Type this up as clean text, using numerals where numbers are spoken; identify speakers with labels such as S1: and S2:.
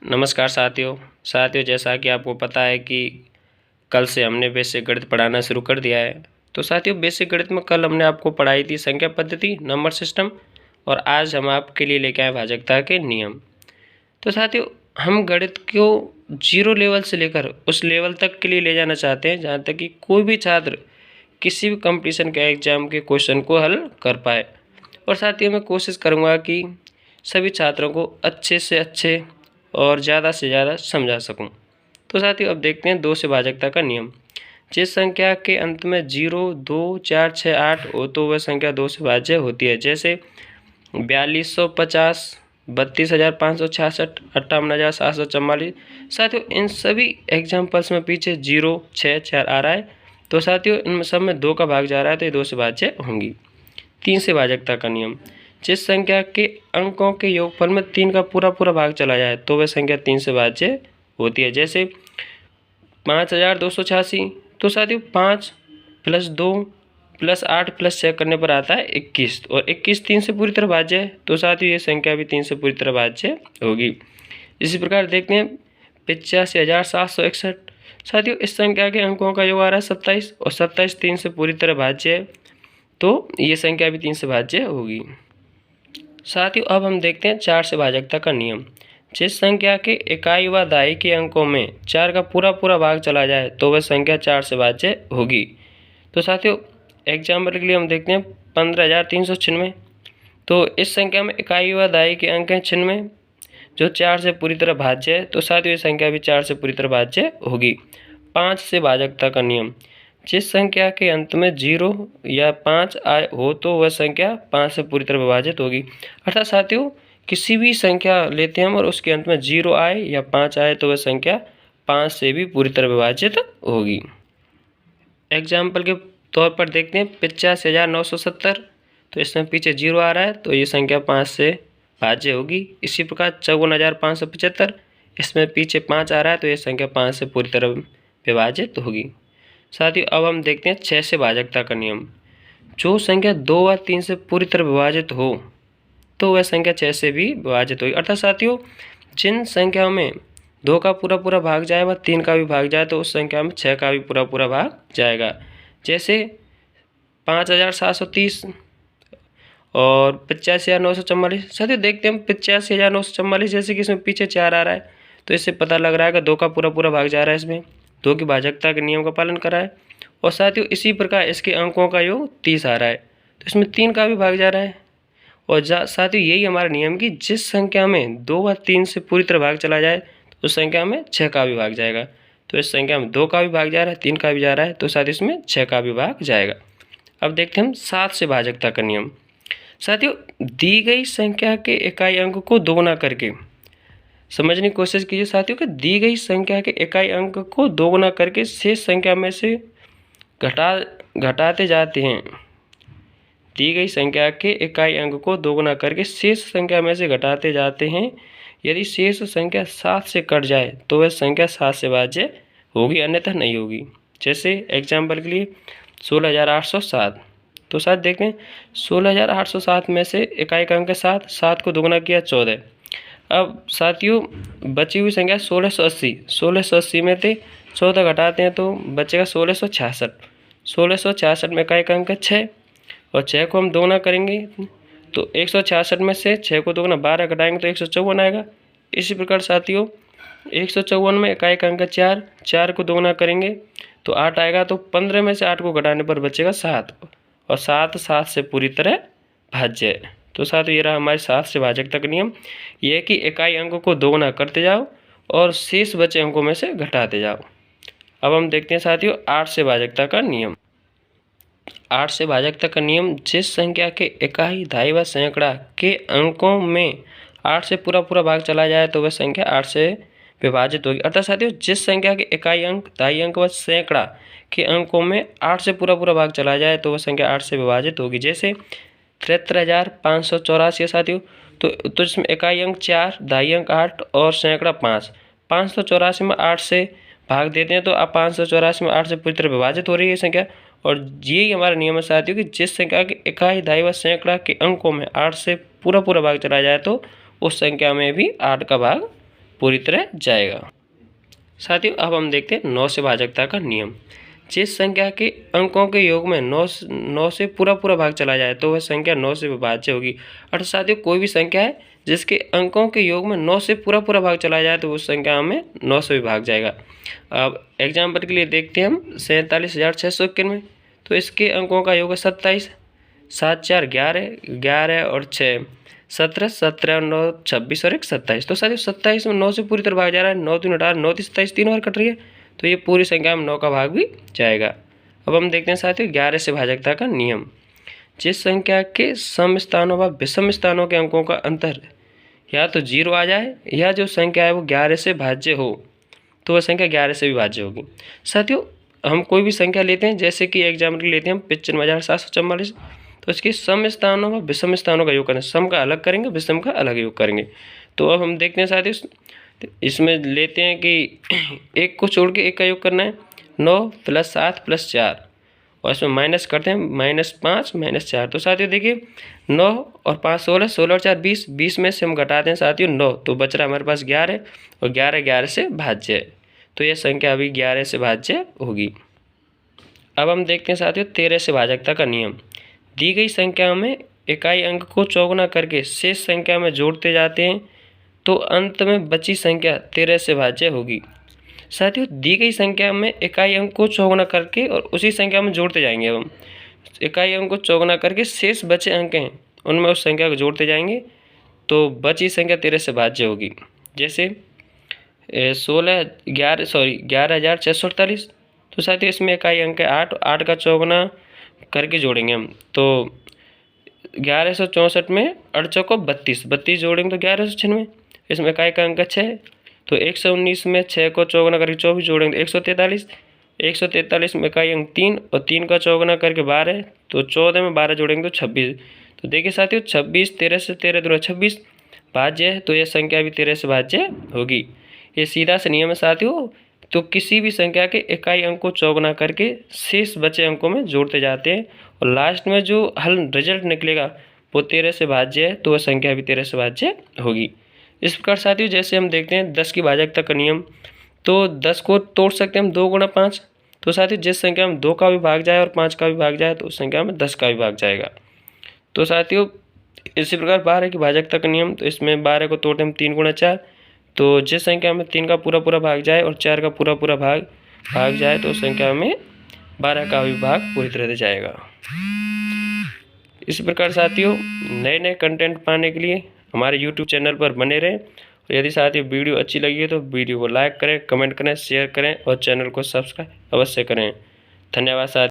S1: नमस्कार साथियों जैसा कि आपको पता है कि कल से हमने बेसिक गणित पढ़ाना शुरू कर दिया है। तो साथियों बेसिक गणित में कल हमने आपको पढ़ाई थी संख्या पद्धति, नंबर सिस्टम, और आज हम आपके लिए लेके आए भाजकता के नियम। तो साथियों हम गणित को जीरो लेवल से लेकर उस लेवल तक के लिए ले जाना चाहते हैं जहाँ तक कि कोई भी छात्र किसी भी कंपटीशन के एग्जाम के क्वेश्चन को हल कर पाए। और साथियों मैं कोशिश करूँगा कि सभी छात्रों को अच्छे से अच्छे और ज़्यादा से ज़्यादा समझा सकूं। तो साथियों अब देखते हैं 2 से भाजकता का नियम। जिस संख्या के अंत में 0, 2, 4, 6, 8 हो तो वह संख्या 2 से भाज्य होती है। जैसे 4250, 32,566, 58,744। साथियों इन सभी एग्जाम्पल्स में पीछे 0, 6, 4 आ रहा है। तो साथियों इनमें सब में 2 का भाग जा रहा है तो ये 2 से भाज्य होंगी। 3 से भाजकता का नियम। जिस संख्या के अंकों के योगफल में 3 का पूरा भाग चला जाए तो वह संख्या 3 से भाज्य होती है। जैसे 5286। तो साथियों 5 + 2 + 8 + 6 करने पर आता है 21, और 21 3 से पूरी तरह भाज्य है। तो साथियों ये संख्या भी 3 से पूरी तरह भाज्य होगी। इसी प्रकार देखते हैं 85,761। साथियों इस संख्या के अंकों का योग आ रहा है 27, और 27 3 से पूरी तरह भाज्य है। तो ये संख्या भी 3 से भाज्य होगी। साथियों अब हम देखते हैं 4 से भाजकता का नियम। जिस संख्या के इकाई व दहाई के अंकों में 4 का पूरा भाग चला जाए तो वह संख्या 4 से भाज्य होगी। तो साथियों एग्जाम्पल के लिए हम देखते हैं 15,396। तो इस संख्या में इकाई व दहाई के अंक हैं 96, जो 4 से पूरी तरह भाज्य है। तो साथियों ये संख्या भी 4 से पूरी तरह भाज्य होगी। 5 से भाजकता का नियम। जिस संख्या के अंत में 0 या 5 आए हो तो वह संख्या 5 से पूरी तरह विभाजित होगी। अर्थात साथियों किसी भी संख्या लेते हैं हम और उसके अंत में 0 आए या 5 आए तो वह संख्या 5 से भी पूरी तरह विभाजित होगी। एग्जाम्पल के तौर पर देखते हैं 85,970। तो इसमें पीछे 0 आ रहा है तो ये संख्या 5 से भाज्य होगी। इसी प्रकार 54,575, इसमें पीछे 5 आ रहा है तो ये संख्या 5 से पूरी तरह विभाजित होगी। साथियों अब हम देखते हैं 6 से भाजकता का नियम। जो संख्या 2 व 3 से पूरी तरह विभाजित हो तो वह संख्या 6 से भी विभाजित होगी। अर्थात साथियों जिन संख्याओं में 2 का पूरा भाग जाए व 3 का भी भाग जाए तो उस संख्या में 6 का भी पूरा भाग जाएगा। जैसे 5,730 और 85,944। साथियों देखते हैं हम 85,944, जैसे कि इसमें पीछे 4 आ रहा है तो इससे पता लग रहा है कि 2 का पूरा भाग जा रहा है, इसमें 2 की भाजकता के नियम का पालन कर रहा है। और साथियों इसी प्रकार इसके अंकों का योग 30 आ रहा है तो इसमें 3 का भी भाग जा रहा है। और साथियों यही हमारा नियम कि जिस संख्या में 2 व 3 से पूरी तरह भाग चला जाए तो उस संख्या में 6 का भी भाग जाएगा। तो इस संख्या में 2 का भी भाग जा रहा है, 3 का भी जा रहा है, तो साथ इसमें 6 का भी भाग जाएगा। अब देखते हैं हम 7 से भाजकता का नियम। साथियों दी गई संख्या के इकाई अंक को दोगुना करके, समझने की कोशिश कीजिए साथियों कि दी गई संख्या के इकाई अंक को दोगुना करके शेष संख्या में से घटाते जाते हैं। दी गई संख्या के इकाई अंक को दोगुना करके शेष संख्या में से घटाते जाते हैं। यदि शेष संख्या 7 से कट जाए तो वह संख्या 7 से भाज्य होगी, अन्यथा नहीं होगी। जैसे एग्जाम्पल के लिए 16,807। तो साथ देखें 16,807 में से इकाई का अंक 7 को दोगुना किया 14। अब साथियों बची हुई संख्या 1680 में से 14 घटाते हैं तो बचेगा 1666। 1666 में इकाई का अंक 6 और 6 को हम दोगुना करेंगे तो 166 में से 6 को दोगुना 12 घटाएंगे तो 154 आएगा। इसी प्रकार साथियों 154 में इकाई का अंक 4 को दोगुना करेंगे तो 8 आएगा। तो 15 में से 8 को घटाने पर बचेगा 7, और 7 से पूरी तरह भाज्य है। तो साथियों ये रहा हमारे 7 से भाजकता का नियम। यह कि इकाई अंकों को दोगुना करते जाओ और शेष बचे अंकों में से घटाते जाओ। अब हम देखते हैं साथियों 8 से भाजकता का नियम। 8 से भाजकता का नियम। जिस संख्या के इकाई, दहाई व सैकड़ा के अंकों में 8 से पूरा भाग चला जाए तो वह संख्या 8 से विभाजित होगी। अर्थात साथियों जिस संख्या के इकाई अंक, दहाई अंक व सैकड़ा के अंकों में 8 से पूरा भाग चला जाए तो वह संख्या 8 से विभाजित होगी। जैसे 73,584 साथियों। तो इसमें इकाई अंक 4, दहाई अंक 8 और सैकड़ा 5। 584 में 8 से भाग देते हैं तो अब 584 में 8 से पूरी तरह विभाजित हो रही है संख्या। और यही हमारा नियम है साथियों कि जिस संख्या के इकाई, दहाई व सैकड़ा के अंकों में 8 से पूरा भाग चला जाए तो उस संख्या में भी 8 का भाग पूरी तरह जाएगा। साथियों अब हम देखते हैं 9 से भाजकता का नियम। जिस संख्या के अंकों के योग में 9 से पूरा भाग चला जाए तो वह संख्या 9 से विभाज्य होगी। अर्थात साथियों कोई भी संख्या है जिसके अंकों के योग में 9 से पूरा भाग चला जाए तो उस संख्या में 9 से विभाग जाएगा। अब एग्जाम्पल के लिए देखते हैं हम 47,691, तो इसके अंकों का योग है 27, 7 4 11, 11 और 6 17, 17 और 9 26 और 1 27। तो साथियों 27 में 9 से पूरी तरह भाग जा रहा है, 9 3 18, 9 3 27, 3 और कट रही है, तो ये पूरी संख्या में 9 का भाग भी जाएगा। अब हम देखते हैं साथियों 11 से भाजकता का नियम। जिस संख्या के सम स्थानों व विषम स्थानों के अंकों का अंतर या तो 0 आ जाए या जो संख्या है वो 11 से भाज्य हो तो वह संख्या 11 से भी भाज्य होगी। साथियों हम कोई भी संख्या लेते हैं, जैसे कि एग्जाम्पल लेते हैं हम 95,744, तो इसके सम स्थानों व विषम स्थानों का योग करें, सम का अलग करेंगे, विषम का अलग योग करेंगे। तो अब हम देखते हैं साथियों इसमें लेते हैं कि एक को छोड़ के एक का योग करना है, 9 + 7 + 4, और इसमें माइनस करते हैं, -5 - 4। तो साथियों देखिए 9 और 5 16, 16 और 4 20, 20 में से हम घटाते हैं साथियों 9, तो बच रहा हमारे पास 11 और 11 11 से भाज्य है, तो यह संख्या अभी 11 से भाज्य होगी। अब हम देखते हैं साथियों 13 से भाजकता का नियम। दी गई संख्या में इकाई अंक को चौगुना करके शेष संख्या में जोड़ते जाते हैं तो अंत में बची संख्या 13 से भाज्य होगी। साथियों दी गई संख्या में इकाई अंक को चौगुना करके और उसी संख्या में जोड़ते जाएंगे। अब हम इकाई अंक को चौगुना करके शेष बचे अंक हैं उनमें उस संख्या को जोड़ते जाएंगे तो बची संख्या 13 से भाज्य होगी। जैसे 11,648, तो साथियों इसमें इकाई अंक है 8, 8 का चौगुना करके जोड़ेंगे हम, तो 1164 में 8 चौको 32, 32 जोड़ेंगे तो 1196, इसमें इकाई का अंक 6, तो 119 में 6 को चौगुना करके 24 जोड़ेंगे तो 143, 143 में इकाई अंक 3 और 3 का चौगुना करके 12, तो 14 में 12 जोड़ेंगे तो 26। तो देखिए साथियों 26, 13 से 13 दूना 26 भाज्य है, तो यह संख्या भी 13 से भाज्य होगी। ये सीधा सा नियम है साथियों। तो किसी भी संख्या के इकाई अंक को चौगुना करके शेष बचे अंकों में जोड़ते जाते हैं और लास्ट में जो हल रिजल्ट निकलेगा वो 13 से भाज्य है, तो वह संख्या भी 13 से भाज्य होगी। इस प्रकार साथियों जैसे हम देखते हैं 10 की भाजकता का नियम, तो 10 को तोड़ सकते हैं हम 2 × 5, तो साथियों जिस संख्या में 2 का भी भाग जाए और 5 का भी भाग जाए तो उस संख्या में 10 का भी भाग जाएगा। तो साथियों इसी प्रकार 12 की भाजकता का नियम, तो इसमें 12 को तोड़ते हम 3 × 4, तो जिस संख्या में 3 का पूरा भाग जाए और 4 का पूरा भाग जाए तो उस संख्या में 12 का भी भाग पूरी तरह से जाएगा। इस प्रकार साथियों नए कंटेंट पाने के लिए हमारे YouTube चैनल पर बने रहें। और यदि साथियों वीडियो अच्छी लगी है तो वीडियो को लाइक करें, कमेंट करें, शेयर करें और चैनल को सब्सक्राइब अवश्य करें। धन्यवाद साथियों।